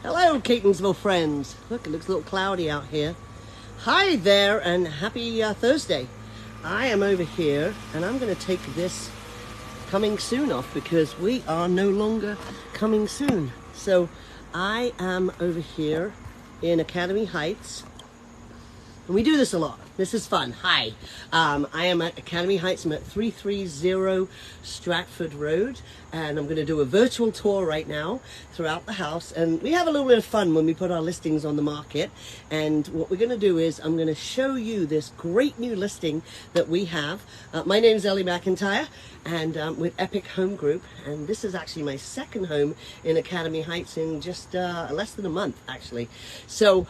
Hello, Catonsville friends. Look, it looks a little cloudy out here. Hi there, and happy Thursday. I am over here, and I'm going to take this coming soon off because we are no longer coming soon. So I am over here in Academy Heights, and we do this a lot. This is fun. Hi, I am at Academy Heights. I'm at 330 Stratford Road, and I'm going to do a virtual tour right now throughout the house. And we have a little bit of fun when we put our listings on the market. And what we're going to do is I'm going to show you this great new listing that we have. My name is Ellie McIntire, and with EPIK Home Group. And this is actually my second home in Academy Heights in just less than a month, actually. So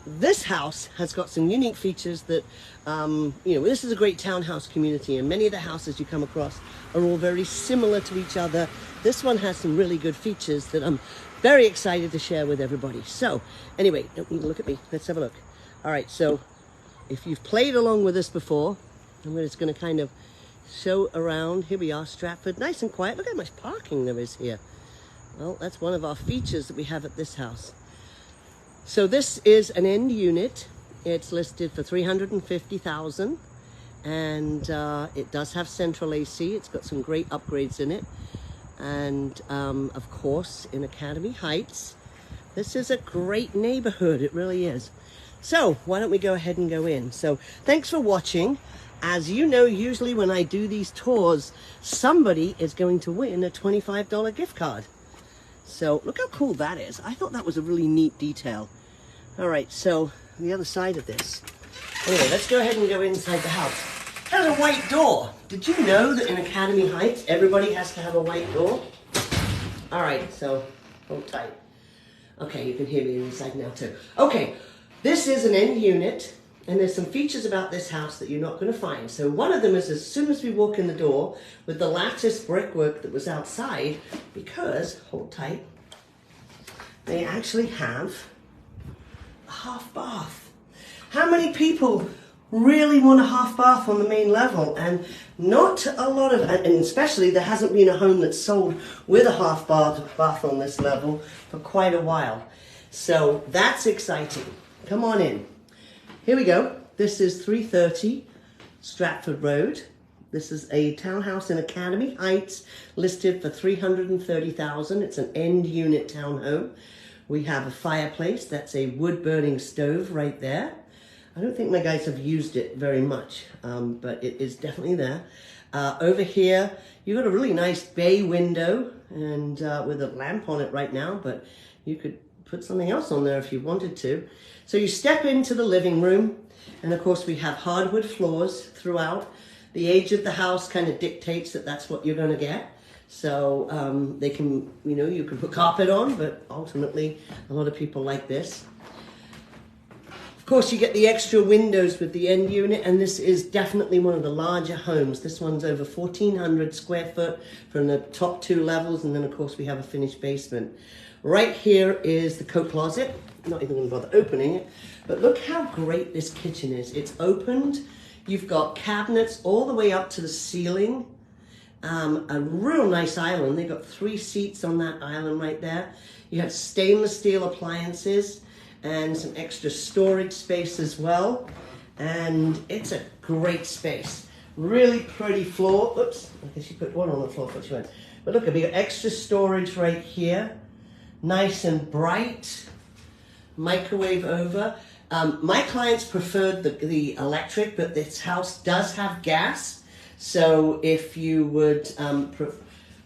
this house has got some unique features that this is a great townhouse community, and many of the houses you come across are all very similar to each other. This one has some really good features that I'm very excited to share with everybody. So anyway, don't need to look at me. Let's have a look. All right, so if you've played along with this before, I'm just going to kind of show around. Here we are, Stratford, nice and quiet. Look how much parking there is here. Well, that's one of our features that we have at this house. So this is an end unit. It's listed for $350,000, and it does have central AC. It's got some great upgrades in it, and of course in Academy Heights, this is a great neighborhood. It really is. So why don't we go ahead and go in? So thanks for watching. As you know, usually when I do these tours, somebody is going to win a $25 gift card. So look how cool that is. I thought that was a really neat detail. All right, so the other side of this. Anyway, let's go ahead and go inside the house. There's a white door. Did you know that in Academy Heights, everybody has to have a white door? All right, so hold tight. Okay, you can hear me inside now too. Okay, this is an end unit, and there's some features about this house that you're not going to find. So one of them is as soon as we walk in the door with the lattice brickwork that was outside, because, hold tight, they actually have half bath. How many people really want a half bath on the main level? And not a lot of, and especially there hasn't been a home that's sold with a half bath on this level for quite a while. So that's exciting. Come on in. Here we go. This is 330 Stratford Road. This is a townhouse in Academy Heights listed for $330,000. It's an end unit townhome. We have a fireplace. That's a wood-burning stove right there. I don't think my guys have used it very much, but it is definitely there. Over here, you've got a really nice bay window, and with a lamp on it right now, but you could put something else on there if you wanted to. So you step into the living room, and of course we have hardwood floors throughout. The age of the house kind of dictates that that's what you're going to get. So they can, you can put carpet on, but ultimately a lot of people like this. Of course, you get the extra windows with the end unit, and this is definitely one of the larger homes. This one's over 1,400 square foot from the top two levels, and then of course we have a finished basement. Right here is the coat closet. I'm not even going to bother opening it, but look how great this kitchen is. It's opened. You've got cabinets all the way up to the ceiling. A real nice island. They've got 3 seats on that island right there. You have stainless steel appliances and some extra storage space as well. And it's a great space. Really pretty floor. Oops, I guess you put one on the floor for what you went. But look, we got extra storage right here. Nice and bright. Microwave over. My clients preferred the electric, but this house does have gas. So if you would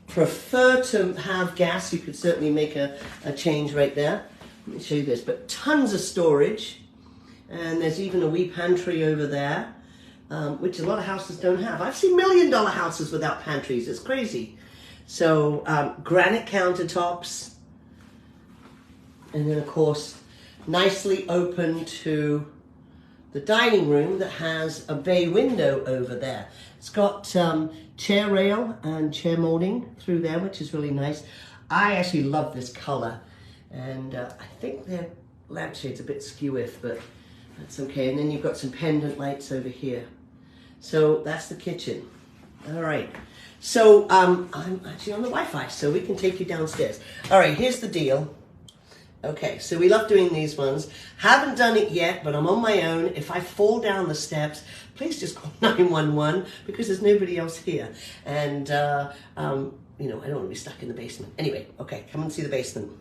prefer to have gas, you could certainly make a change right there. Let me show you this, but tons of storage. And there's even a wee pantry over there, which a lot of houses don't have. I've seen $1 million houses without pantries. It's crazy. So granite countertops. And then of course, nicely open to the dining room that has a bay window over there. It's got chair rail and chair molding through there, which is really nice. I actually love this color, and I think their lampshade's a bit skew-if, but that's okay. And then you've got some pendant lights over here. So that's the kitchen. All right. So I'm actually on the Wi-Fi, so we can take you downstairs. All right, here's the deal. Okay, so we love doing these ones. Haven't done it yet, but I'm on my own. If I fall down the steps, please just call 911 because there's nobody else here. And, you know, I don't want to be stuck in the basement. Anyway, okay, come and see the basement.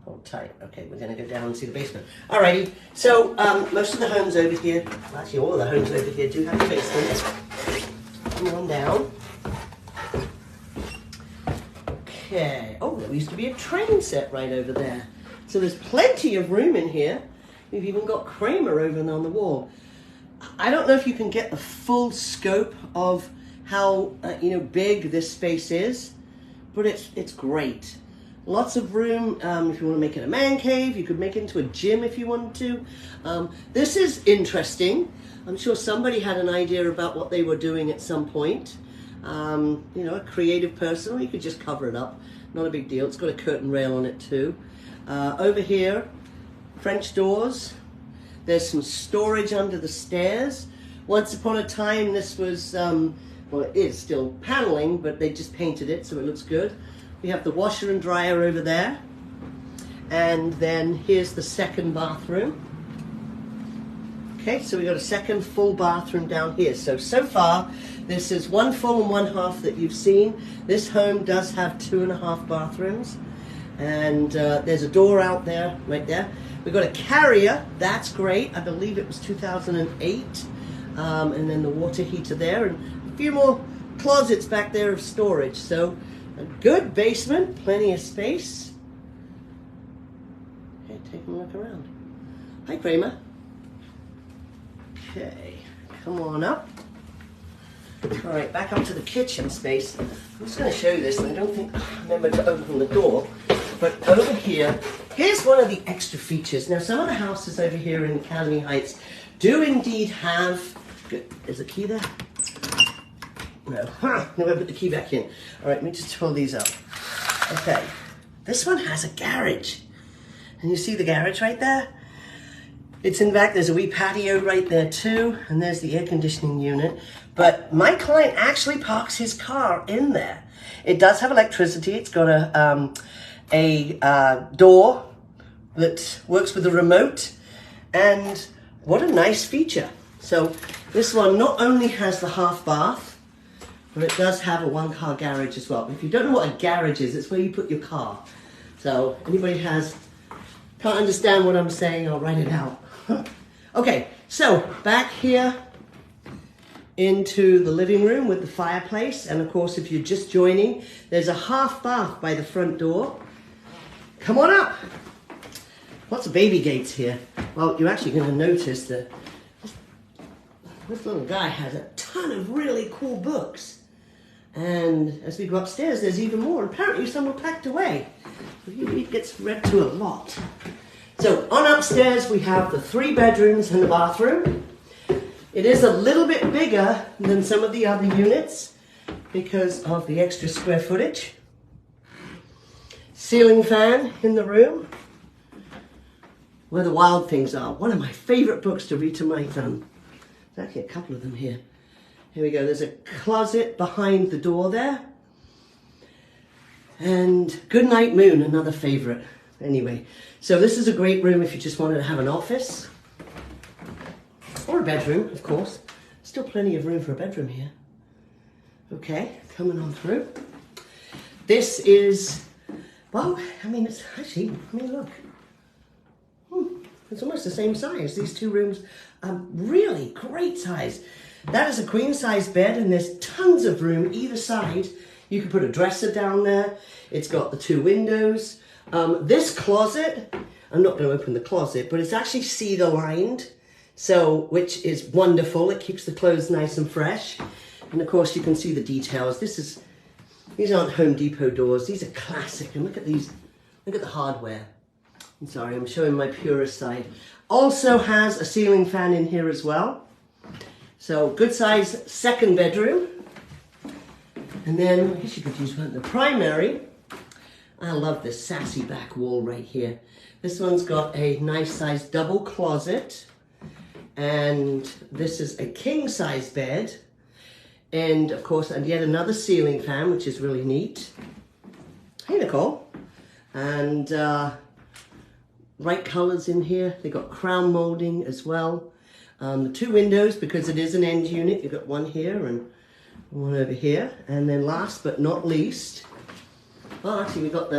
Hold tight. Okay, we're going to go down and see the basement. Alrighty, so most of the homes over here, actually all of the homes over here do have a basement. Come on down. Okay. Oh, there used to be a train set right over there. So there's plenty of room in here. We've even got Kramer over on the wall. I don't know if you can get the full scope of how you know, big this space is, but it's great. Lots of room. If you want to make it a man cave, you could make it into a gym if you wanted to. This is interesting. I'm sure somebody had an idea about what they were doing at some point. You know, a creative person, or you could just cover it up. Not a big deal. It's got a curtain rail on it too. Over here, French doors. There's some storage under the stairs. Once upon a time, this was, well, it is still paneling, but they just painted it, so it looks good. We have the washer and dryer over there. And then here's the second bathroom. Okay, so we got a second full bathroom down here. So far, this is one full and one half that you've seen. This home does have 2.5 bathrooms. And there's a door out there, right there. We've got a carrier, that's great. I believe it was 2008. And then the water heater there, and a few more closets back there of storage. So a good basement, plenty of space. Okay, take a look around. Hi, Kramer. Okay, come on up. All right, back up to the kitchen space. I'm just going to show you this, and I don't think I remember to open the door. But over here, here's one of the extra features. Now, some of the houses over here in Academy Heights do indeed have... Is the key there? No. I'm going to put the key back in. All right, let me just pull these up. Okay, this one has a garage. And you see the garage right there? It's in fact, there's a wee patio right there too, and there's the air conditioning unit. But my client actually parks his car in there. It does have electricity. It's got a door that works with a remote, and what a nice feature. So this one not only has the half bath, but it does have a one-car garage as well. If you don't know what a garage is, it's where you put your car. So anybody can't understand what I'm saying, I'll write it out. Okay, so back here into the living room with the fireplace, and of course if you're just joining, there's a half bath by the front door. Come on up. Lots of baby gates here. Well, you're actually going to notice that this little guy has a ton of really cool books, and as we go upstairs there's even more. Apparently some were packed away. He gets read to a lot. So on upstairs we have the 3 bedrooms and the bathroom. It is a little bit bigger than some of the other units because of the extra square footage. Ceiling fan in the room. Where the Wild Things Are. One of my favorite books to read to my son. There's actually a couple of them here. Here we go. There's a closet behind the door there. And Goodnight Moon, another favorite. Anyway, so this is a great room if you just wanted to have an office. Or a bedroom, of course. Still plenty of room for a bedroom here. Okay, coming on through. This is, well, I mean, it's actually, look. It's almost the same size. These 2 rooms are really great size. That is a queen size bed, and there's tons of room either side. You can put a dresser down there. It's got the 2 windows. This closet, I'm not going to open the closet, but it's actually cedar lined, so which is wonderful. It keeps the clothes nice and fresh. And of course you can see the details. These aren't Home Depot doors. These are classic. And look at these. Look at the hardware. I'm sorry, I'm showing my purist side. Also has a ceiling fan in here as well. So good size second bedroom. And then I guess you could use one of the primary. I love this sassy back wall right here. This one's got a nice size double closet. And this is a king size bed. And of course, and yet another ceiling fan, which is really neat. Hey, Nicole. and bright colors in here. They got crown molding as well. The two windows, because it is an end unit, you've got one here and one over here. And then last but not least, well, actually we got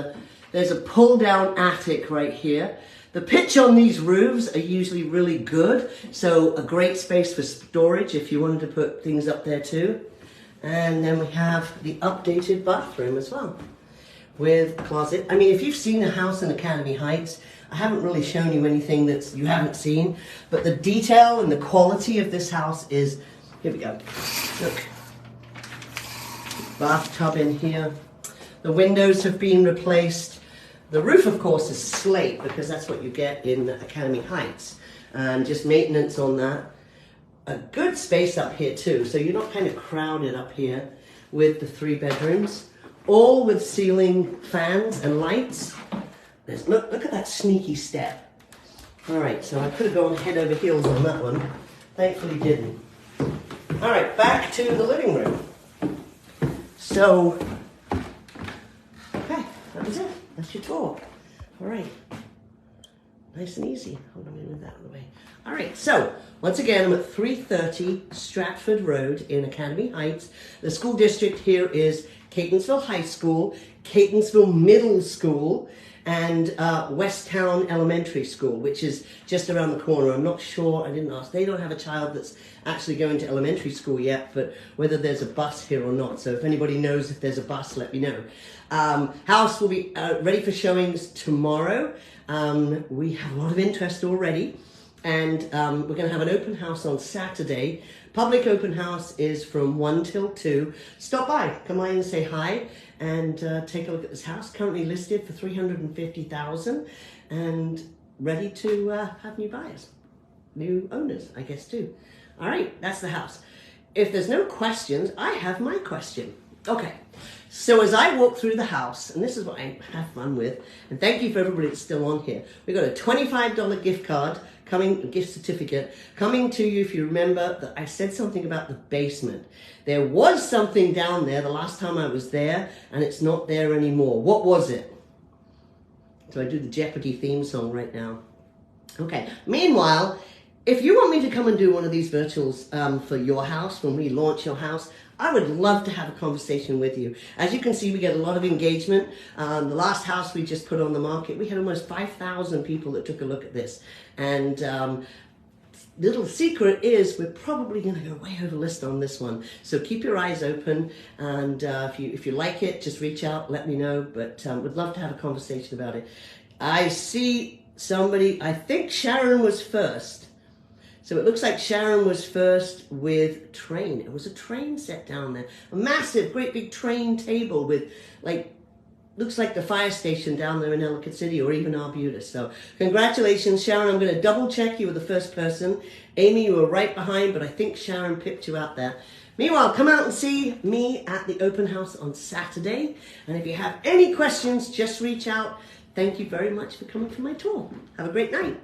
there's a pull down attic right here. The pitch on these roofs are usually really good, so a great space for storage if you wanted to put things up there too. And then we have the updated bathroom as well, with a closet. I mean, if you've seen a house in Academy Heights, I haven't really shown you anything that you haven't seen, but the detail and the quality of this house is, here we go, look. Bathtub in here. The windows have been replaced. The roof, of course, is slate because that's what you get in Academy Heights. And just maintenance on that. A good space up here too, so you're not kind of crowded up here with the 3 bedrooms. All with ceiling fans and lights. Look at that sneaky step. All right, so I could have gone head over heels on that one. Thankfully didn't. All right, back to the living room. So, okay, that was it. That's your tour. All right. Nice and easy. Hold on, I'm going to move that out of the way. All right, so once again, I'm at 330 Stratford Road in Academy Heights. The school district here is Catonsville High School, Catonsville Middle School, and Westtown Elementary School, which is just around the corner. I'm not sure, I didn't ask. They don't have a child that's actually going to elementary school yet, but whether there's a bus here or not. So if anybody knows if there's a bus, let me know. House will be ready for showings tomorrow. We have a lot of interest already, and we're going to have an open house on Saturday. Public open house is from 1 till 2. Stop by, come by and say hi, and take a look at this house. Currently listed for $350,000 and ready to have new buyers, new owners, I guess too. All right, that's the house. If there's no questions, I have my question. Okay, so as I walk through the house, and this is what I have fun with, and thank you for everybody that's still on here. We got a $25 gift card coming, gift certificate coming to you. If you remember that I said something about the basement. There was something down there the last time I was there, and it's not there anymore. What was it? So I do the Jeopardy theme song right now. Okay, meanwhile, if you want me to come and do one of these virtuals for your house, when we launch your house, I would love to have a conversation with you. As you can see, we get a lot of engagement. The last house we just put on the market, we had almost 5,000 people that took a look at this. And little secret is we're probably going to go way over list on this one. So keep your eyes open, and if you like it, just reach out, let me know. But would love to have a conversation about it. I see somebody, I think Sharon was first. So it looks like Sharon was first with train. It was a train set down there. A massive, great big train table with, like, looks like the fire station down there in Ellicott City or even Arbutus. So congratulations, Sharon. I'm going to double check you were the first person. Amy, you were right behind, but I think Sharon picked you out there. Meanwhile, come out and see me at the open house on Saturday. And if you have any questions, just reach out. Thank you very much for coming for my tour. Have a great night.